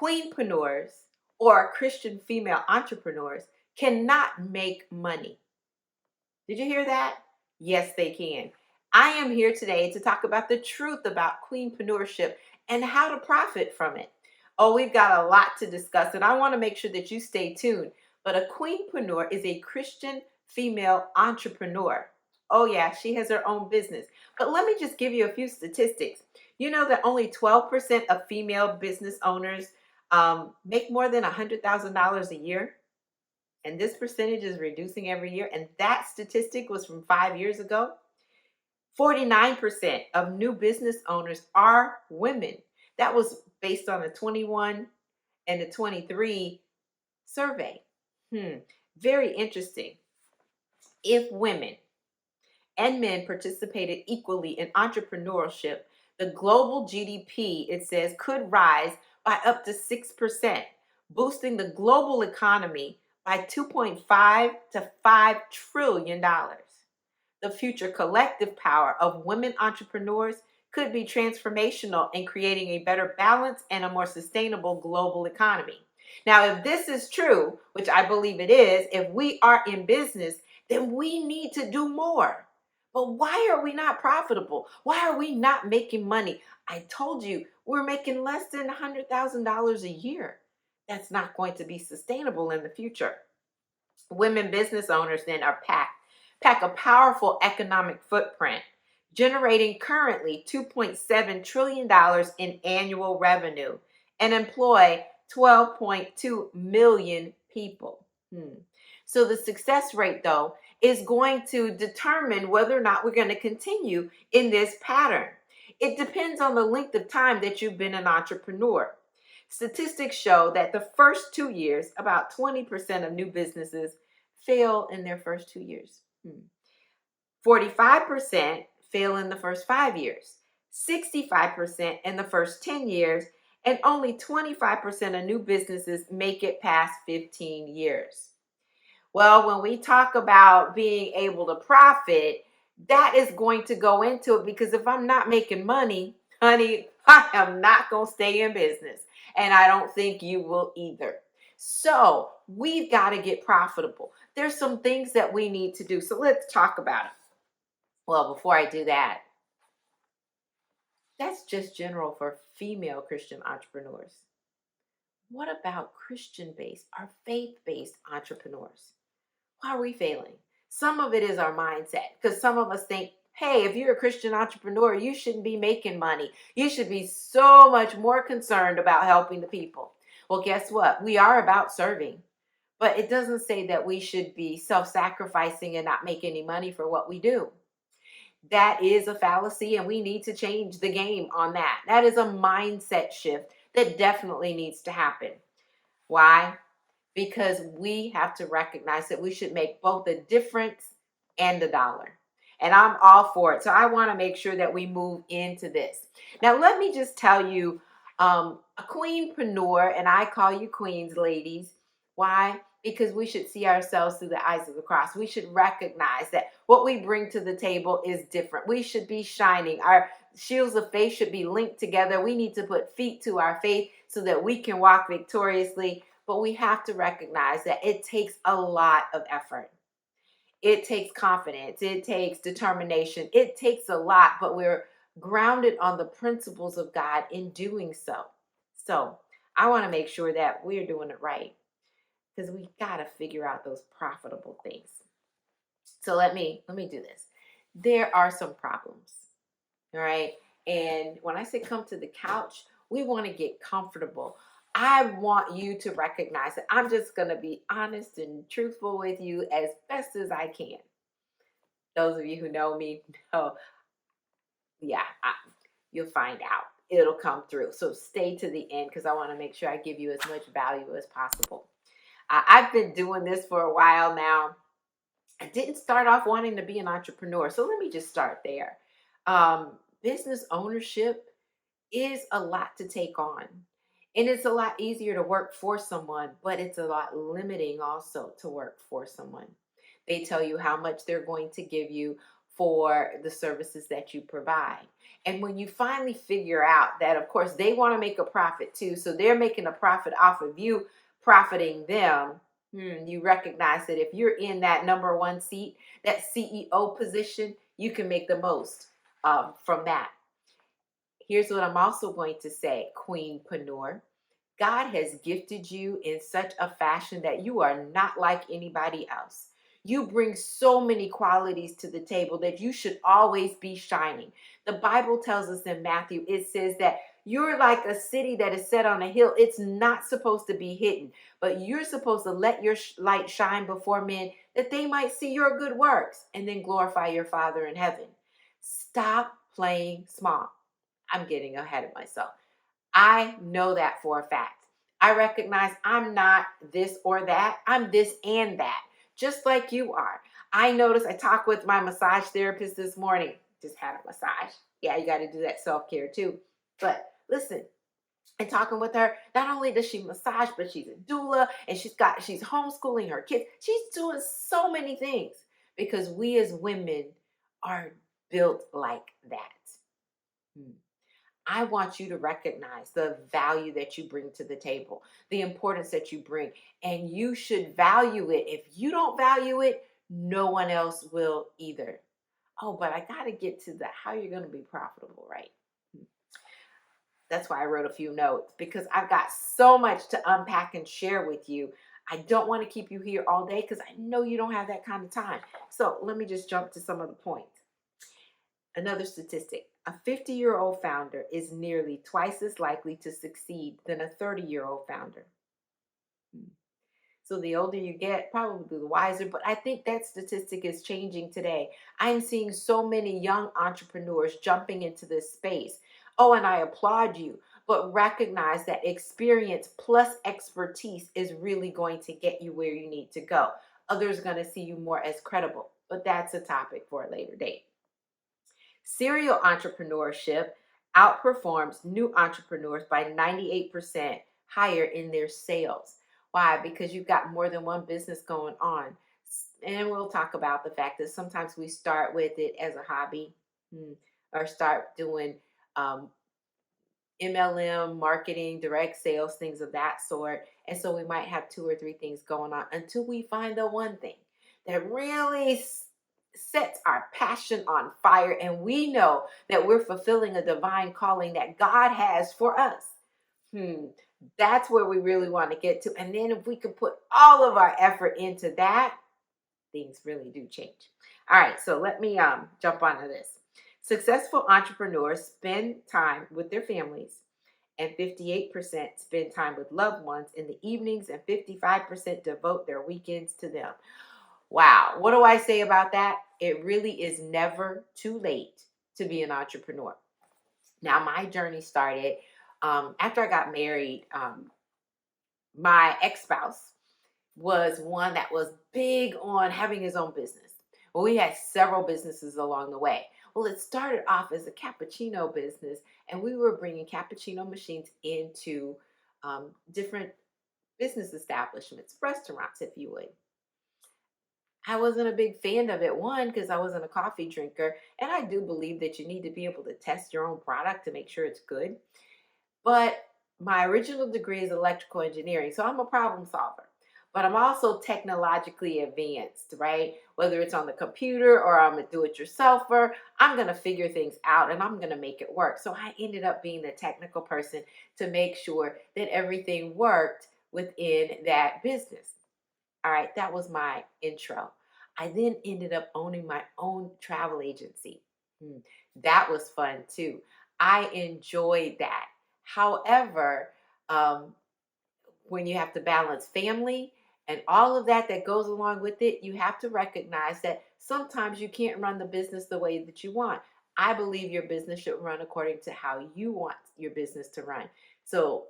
queenpreneurs or Christian female entrepreneurs cannot make money. Did you hear that? Yes, they can. I am here today to talk about the truth about queenpreneurship and how to profit from it. Oh, we've got a lot to discuss, and I want to make sure that you stay tuned. But a queenpreneur is a Christian female entrepreneur. Oh, yeah, she has her own business. But let me just give you a few statistics. You know that only 12% of female business owners make more than $100,000 a year? And this percentage is reducing every year. And that statistic was from 5 years ago. 49% of new business owners are women. That was based on a 21 and a 23 survey. Very interesting. If women and men participated equally in entrepreneurship, the global GDP, it says, could rise by up to 6%, boosting the global economy by $2.5 to $5 trillion. The future collective power of women entrepreneurs could be transformational in creating a better balance and a more sustainable global economy. Now, if this is true, which I believe it is, if we are in business, then we need to do more. But why are we not profitable? Why are we not making money? I told you we're making less than $100,000 a year. That's not going to be sustainable in the future. Women business owners then are pack a powerful economic footprint, generating currently $2.7 trillion in annual revenue and employ 12.2 million people. So the success rate, though, is going to determine whether or not we're going to continue in this pattern. It depends on the length of time that you've been an entrepreneur. Statistics show that the first 2 years, about 20% of new businesses fail in their first 2 years. 45% fail in the first 5 years, 65% in the first 10 years, and only 25% of new businesses make it past 15 years. Well, when we talk about being able to profit, that is going to go into it, because if I'm not making money, honey, I am not going to stay in business. And I don't think you will either. So we've got to get profitable. There's some things that we need to do. So let's talk about it. Well, before I do that, that's just general for female Christian entrepreneurs. What about Christian-based or faith-based entrepreneurs? Why are we failing? Some of it is our mindset, because some of us think, hey, if you're a Christian entrepreneur, you shouldn't be making money. You should be so much more concerned about helping the people. Well, guess what? We are about serving, but it doesn't say that we should be self-sacrificing and not make any money for what we do. That is a fallacy, and we need to change the game on that. That is a mindset shift that definitely needs to happen. Why? Because we have to recognize that we should make both a difference and a dollar. And I'm all for it. So I want to make sure that we move into this. Now, let me just tell you, a queenpreneur, and I call you queens, ladies. Why? Because we should see ourselves through the eyes of the cross. We should recognize that what we bring to the table is different. We should be shining. Our shields of faith should be linked together. We need to put feet to our faith so that we can walk victoriously. But we have to recognize that it takes a lot of effort. It takes confidence. It takes determination. It takes a lot, but we're grounded on the principles of God in doing so. So I want to make sure that we're doing it right, because we got to figure out those profitable things. So let me do this. There are some problems, all right? And when I say come to the couch, we want to get comfortable. I want you to recognize that I'm just going to be honest and truthful with you as best as I can. Those of you who know me know, you'll find out. It'll come through. So stay to the end, because I want to make sure I give you as much value as possible. I've been doing this for a while now. I didn't start off wanting to be an entrepreneur. So let me just start there. Business ownership is a lot to take on. And it's a lot easier to work for someone, but it's a lot limiting also to work for someone. They tell you how much they're going to give you for the services that you provide. And when you finally figure out that, of course, they want to make a profit too, so they're making a profit off of you profiting them, you recognize that if you're in that number one seat, that CEO position, you can make the most from that. Here's what I'm also going to say, Queenpreneur. God has gifted you in such a fashion that you are not like anybody else. You bring so many qualities to the table that you should always be shining. The Bible tells us in Matthew, it says that you're like a city that is set on a hill. It's not supposed to be hidden, but you're supposed to let your light shine before men that they might see your good works and then glorify your Father in heaven. Stop playing small. I'm getting ahead of myself. I know that for a fact. I recognize I'm not this or that. I'm this and that, just like you are. I noticed, I talked with my massage therapist this morning. Just had a massage. Yeah, you got to do that self-care too. But listen, and talking with her, not only does she massage, but she's a doula and she's homeschooling her kids. She's doing so many things because we as women are built like that. I want you to recognize the value that you bring to the table, the importance that you bring, and you should value it. If you don't value it, no one else will either. Oh, but I got to get to how you're going to be profitable, right? That's why I wrote a few notes, because I've got so much to unpack and share with you. I don't want to keep you here all day because I know you don't have that kind of time. So let me just jump to some of the points. Another statistic, a 50-year-old founder is nearly twice as likely to succeed than a 30-year-old founder. So the older you get, probably the wiser, but I think that statistic is changing today. I'm seeing so many young entrepreneurs jumping into this space. Oh, and I applaud you, but recognize that experience plus expertise is really going to get you where you need to go. Others are going to see you more as credible, but that's a topic for a later date. Serial entrepreneurship outperforms new entrepreneurs by 98% higher in their sales. Why? Because you've got more than one business going on. And we'll talk about the fact that sometimes we start with it as a hobby or start doing MLM, marketing, direct sales, things of that sort. And so we might have 2 or 3 things going on until we find the one thing that really sets our passion on fire, and we know that we're fulfilling a divine calling that God has for us. That's where we really want to get to. And then if we can put all of our effort into that, things really do change. All right, so let me jump onto this. Successful entrepreneurs spend time with their families, and 58% spend time with loved ones in the evenings, and 55% devote their weekends to them. Wow. What do I say about that? It really is never too late to be an entrepreneur. Now, my journey started after I got married. My ex-spouse was one that was big on having his own business. Well, we had several businesses along the way. Well, it started off as a cappuccino business, and we were bringing cappuccino machines into different business establishments, restaurants, if you would. I wasn't a big fan of it, one, because I wasn't a coffee drinker, and I do believe that you need to be able to test your own product to make sure it's good. But my original degree is electrical engineering, so I'm a problem solver. But I'm also technologically advanced, right? Whether it's on the computer or I'm a do-it-yourselfer, I'm going to figure things out and I'm going to make it work. So I ended up being the technical person to make sure that everything worked within that business. All right, that was my intro. I then ended up owning my own travel agency. That was fun too. I enjoyed that. However, when you have to balance family and all of that goes along with it, you have to recognize that sometimes you can't run the business the way that you want. I believe your business should run according to how you want your business to run. So,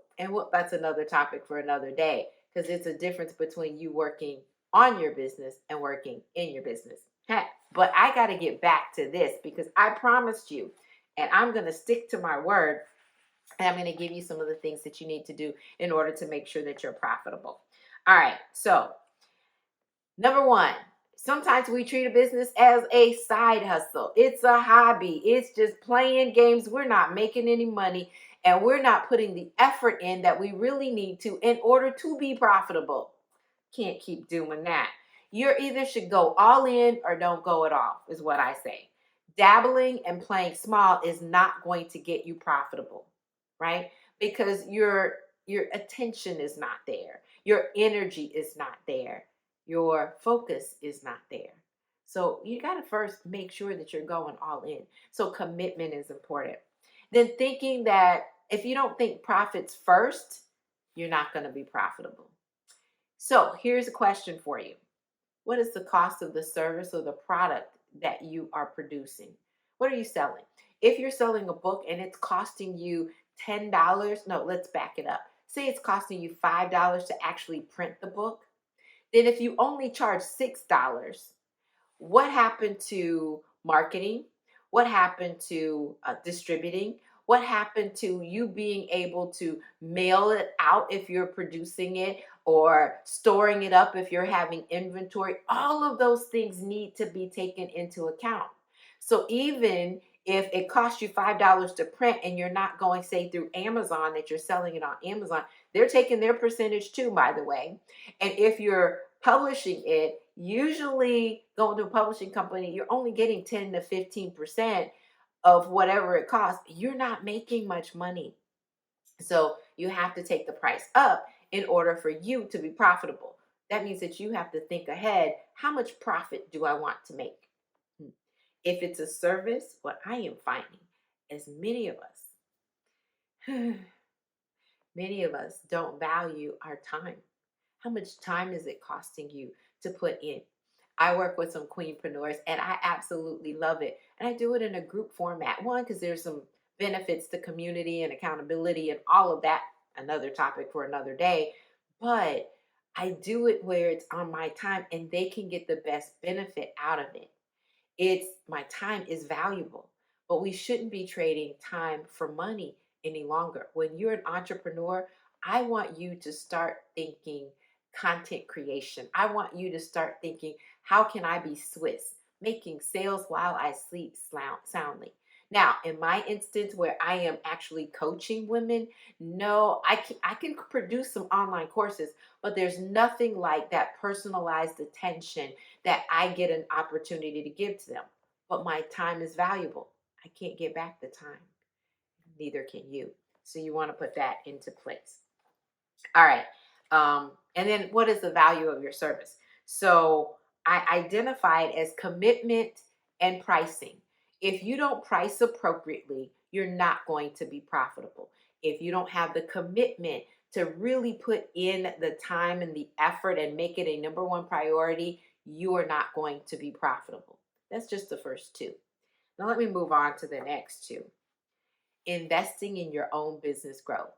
that's another topic for another day, because it's a difference between you working on your business and working in your business. But I got to get back to this because I promised you, and I'm going to stick to my word. And I'm going to give you some of the things that you need to do in order to make sure that you're profitable. All right. So, number 1, Sometimes we treat a business as a side hustle. It's a hobby. It's just playing games. We're not making any money and we're not putting the effort in that we really need to in order to be profitable. Can't keep doing that. You either should go all in or don't go at all, is what I say. Dabbling and playing small is not going to get you profitable, right? Because your attention is not there. Your energy is not there. Your focus is not there. So you got to first make sure that you're going all in. So commitment is important. Then thinking that if you don't think profits first, you're not going to be profitable. So here's a question for you. What is the cost of the service or the product that you are producing? What are you selling? If you're selling a book and it's costing you $10, no, let's back it up. Say it's costing you $5 to actually print the book. Then if you only charge $6, what happened to marketing? What happened to distributing? What happened to you being able to mail it out if you're producing it or storing it up if you're having inventory? All of those things need to be taken into account. So even if it costs you $5 to print and you're not going, say, through Amazon, that you're selling it on Amazon, they're taking their percentage too, by the way. And if you're publishing it, usually going to a publishing company, you're only getting 10 to 15% of whatever it costs. You're not making much money. So you have to take the price up in order for you to be profitable. That means that you have to think ahead. How much profit do I want to make? If it's a service, what I am finding is many of us don't value our time. How much time is it costing you to put in? I work with some queenpreneurs and I absolutely love it. And I do it in a group format. One, because there's some benefits to community and accountability and all of that, another topic for another day. But I do it where it's on my time and they can get the best benefit out of it. It's my time is valuable, but we shouldn't be trading time for money any longer. When you're an entrepreneur, I want you to start thinking content creation. I want you to start thinking, how can I be Swiss, making sales while I sleep soundly? Now, in my instance where I am actually coaching women, no, I can produce some online courses, but there's nothing like that personalized attention that I get an opportunity to give to them. But my time is valuable. I can't get back the time. Neither can you. So you want to put that into place. All right. And then what is the value of your service? So I identify it as commitment and pricing. If you don't price appropriately, you're not going to be profitable. If you don't have the commitment to really put in the time and the effort and make it a number one priority, you are not going to be profitable. That's just the first two. Now let me move on to the next two. Investing in your own business growth.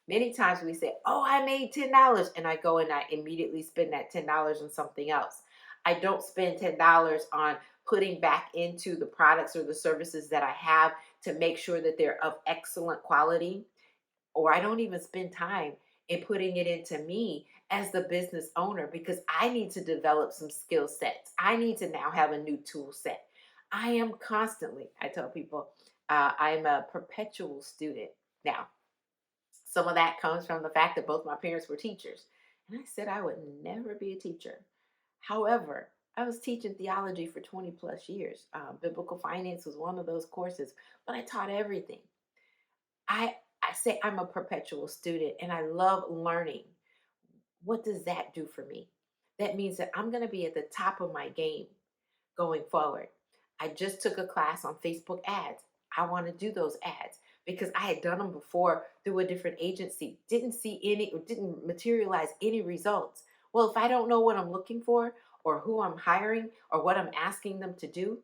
Many times we say, oh, I made $10, and I go and I immediately spend that $10 on something else. I don't spend $10 on putting back into the products or the services that I have to make sure that they're of excellent quality, or I don't even spend time in putting it into me as the business owner because I need to develop some skill sets. I need to now have a new tool set. I am constantly, I tell people, I'm a perpetual student now. Some of that comes from the fact that both my parents were teachers. And I said I would never be a teacher. However, I was teaching theology for 20 plus years. Biblical finance was one of those courses, but I taught everything. I say I'm a perpetual student and I love learning. What does that do for me? That means that I'm going to be at the top of my game going forward. I just took a class on Facebook ads. I want to do those ads because I had done them before through a different agency. Didn't see any or didn't materialize any results. Well, if I don't know what I'm looking for or who I'm hiring or what I'm asking them to do,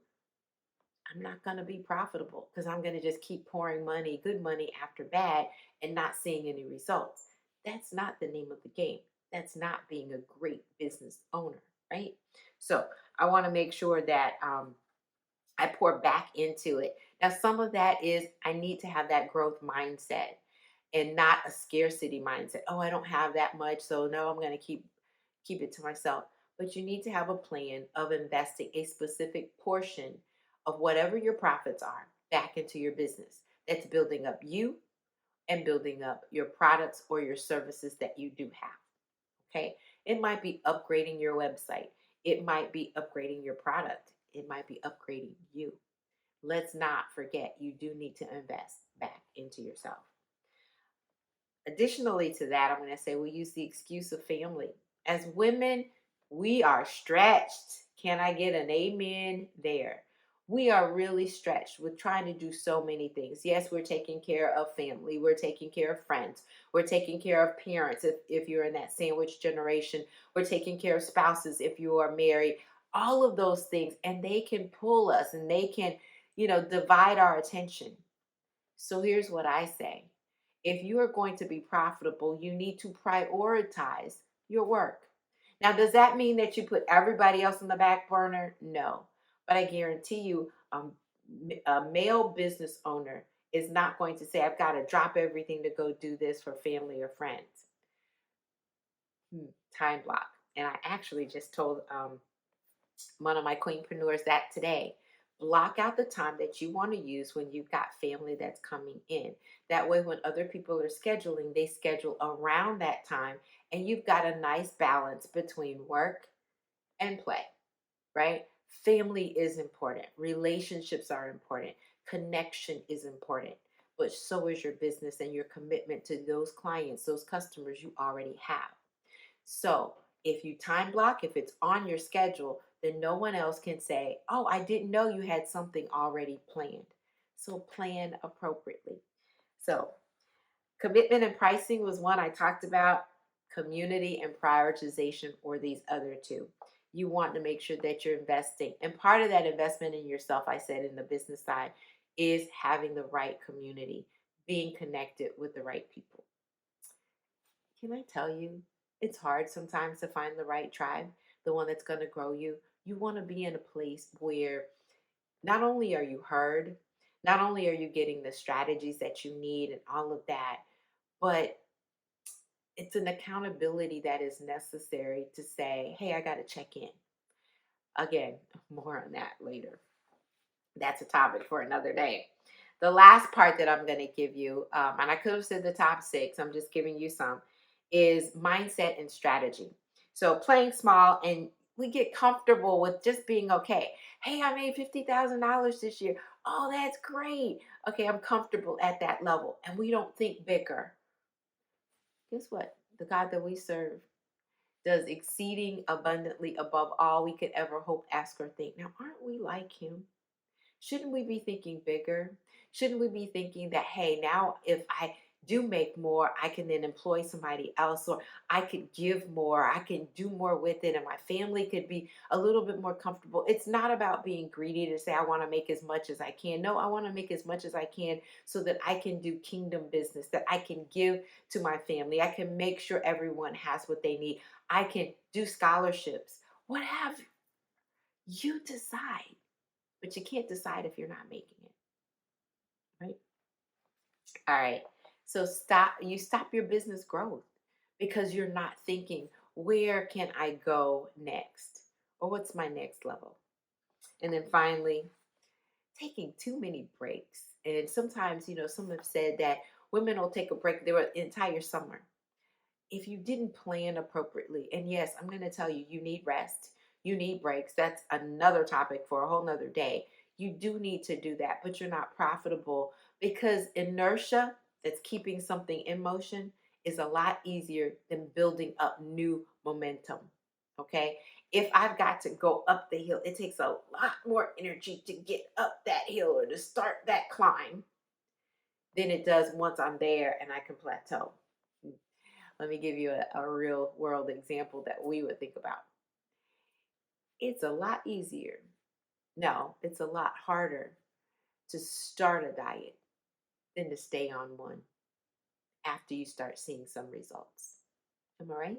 I'm not going to be profitable because I'm going to just keep pouring money, good money after bad, and not seeing any results. That's not the name of the game. That's not being a great business owner, right? So I want to make sure that I pour back into it. Now, some of that is I need to have that growth mindset and not a scarcity mindset. Oh, I don't have that much, so no, I'm going to keep it to myself. but you need to have a plan of investing a specific portion of whatever your profits are back into your business. That's building up you and building up your products or your services that you do have. Okay. It might be upgrading your website, it might be upgrading your product, it might be upgrading you. Let's not forget you do need to invest back into yourself. Additionally to that, I'm going to say we use the excuse of family. As women, we are stretched. Can I get an amen there? We are really stretched with trying to do so many things. Yes, we're taking care of family. We're taking care of friends. We're taking care of parents if you're in that sandwich generation. We're taking care of spouses if you are married. All of those things. And they can pull us and they can, divide our attention. So here's what I say. If you are going to be profitable, you need to prioritize your work. Now, does that mean that you put everybody else on the back burner? No. But I guarantee you, a male business owner is not going to say, I've got to drop everything to go do this for family or friends. Time block. And I actually just told one of my queenpreneurs that today. Block out the time that you want to use when you've got family that's coming in. That way, when other people are scheduling, they schedule around that time, and you've got a nice balance between work and play, right? Family is important. Relationships are important. Connection is important. But so is your business and your commitment to those clients, those customers you already have. So if you time block, if it's on your schedule, then no one else can say, oh, I didn't know you had something already planned. So plan appropriately. So commitment and pricing was one I talked about. Community and prioritization or these other two. You want to make sure that you're investing. And part of that investment in yourself, I said in the business side, is having the right community, being connected with the right people. Can I tell you, it's hard sometimes to find the right tribe, the one that's going to grow you. You want to be in a place where not only are you heard, not only are you getting the strategies that you need and all of that, but it's an accountability that is necessary to say, hey, I got to check in. Again, more on that later. That's a topic for another day. The last part that I'm going to give you, and I could have said the top 6, I'm just giving you some, is mindset and strategy. So playing small, and we get comfortable with just being okay. Hey, I made $50,000 this year. Oh, that's great. Okay, I'm comfortable at that level. And we don't think bigger. Guess what? The God that we serve does exceeding abundantly above all we could ever hope, ask, or think. Now, aren't we like him? Shouldn't we be thinking bigger? Shouldn't we be thinking that, hey, now if I do make more, I can then employ somebody else, or I could give more, I can do more with it, and my family could be a little bit more comfortable. It's not about being greedy to say, I want to make as much as I can. No, I want to make as much as I can so that I can do kingdom business, that I can give to my family. I can make sure everyone has what they need. I can do scholarships. What have you decide? But you can't decide if you're not making it, right? All right. So stop your business growth because you're not thinking, where can I go next? Or what's my next level? And then finally, taking too many breaks. And sometimes, some have said that women will take a break their entire summer. If you didn't plan appropriately, and yes, I'm going to tell you, you need rest, you need breaks. That's another topic for a whole nother day. You do need to do that, but you're not profitable because inertia that's keeping something in motion is a lot easier than building up new momentum. Okay. If I've got to go up the hill, it takes a lot more energy to get up that hill or to start that climb than it does once I'm there and I can plateau. Let me give you a real world example that we would think about. It's a lot easier. No, it's a lot harder to start a diet than to stay on one after you start seeing some results. Am I right?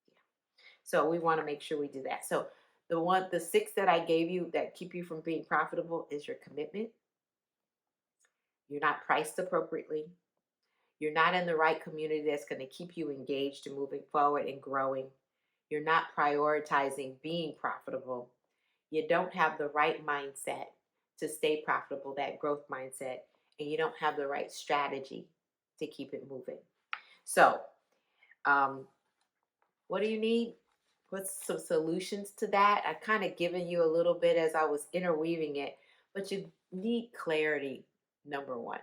Yeah. So we want to make sure we do that. So the 6 that I gave you that keep you from being profitable is your commitment. You're not priced appropriately. You're not in the right community that's going to keep you engaged and moving forward and growing. you're not prioritizing being profitable, you don't have the right mindset to stay profitable, that growth mindset, and you don't have the right strategy to keep it moving. So, um, what do you need? What's some solutions to that? I kind of given you a little bit as I was interweaving it, but you need clarity, number one.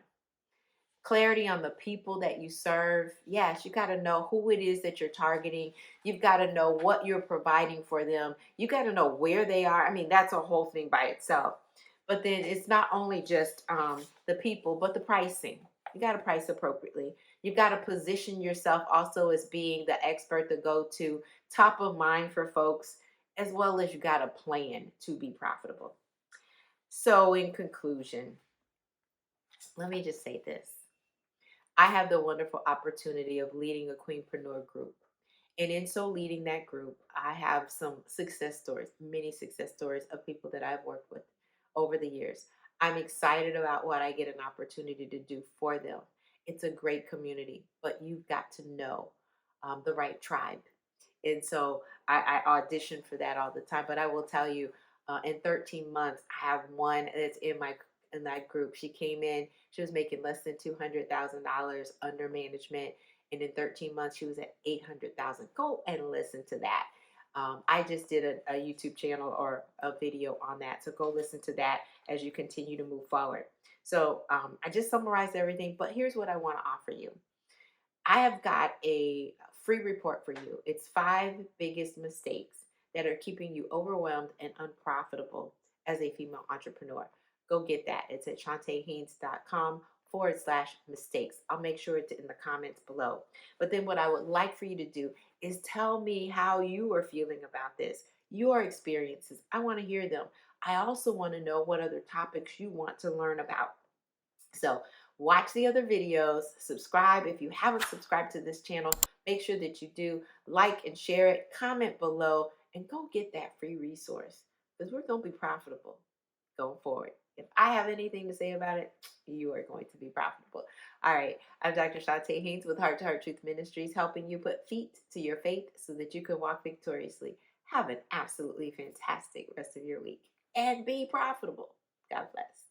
Clarity on the people that you serve. Yes, you got to know who it is that you're targeting. You've got to know what you're providing for them. You got to know where they are. I mean, that's a whole thing by itself. But then it's not only just the people, but the pricing. You got to price appropriately. You've got to position yourself also as being the expert, the go to, top of mind for folks, as well as you got a plan to be profitable. So, in conclusion, let me just say this. I have the wonderful opportunity of leading a Queenpreneur group. And in so leading that group, I have some success stories, many success stories of people that I've worked with over the years. I'm excited about what I get an opportunity to do for them. It's a great community, but you've got to know the right tribe. And so I audition for that all the time. But I will tell you, in 13 months, I have one that's in that group. She came in, she was making less than $200,000 under management, and in 13 months, she was at 800,000. Go and listen to that. I just did a YouTube channel or a video on that, so go listen to that as you continue to move forward. So I just summarized everything, but here's what I want to offer you. I have got a free report for you. It's 5 biggest mistakes that are keeping you overwhelmed and unprofitable as a female entrepreneur. Go get that. It's at chontahaynes.com/mistakes. I'll make sure it's in the comments below. But then what I would like for you to do is tell me how you are feeling about this, your experiences. I want to hear them. I also want to know what other topics you want to learn about. So watch the other videos, subscribe. If you haven't subscribed to this channel, make sure that you do. Like and share it, comment below, and go get that free resource because we're going to be profitable going forward. If I have anything to say about it, you are going to be profitable. All right. I'm Dr. Chonta Haynes with Heart to Heart Truth Ministries, helping you put feet to your faith so that you can walk victoriously. Have an absolutely fantastic rest of your week and be profitable. God bless.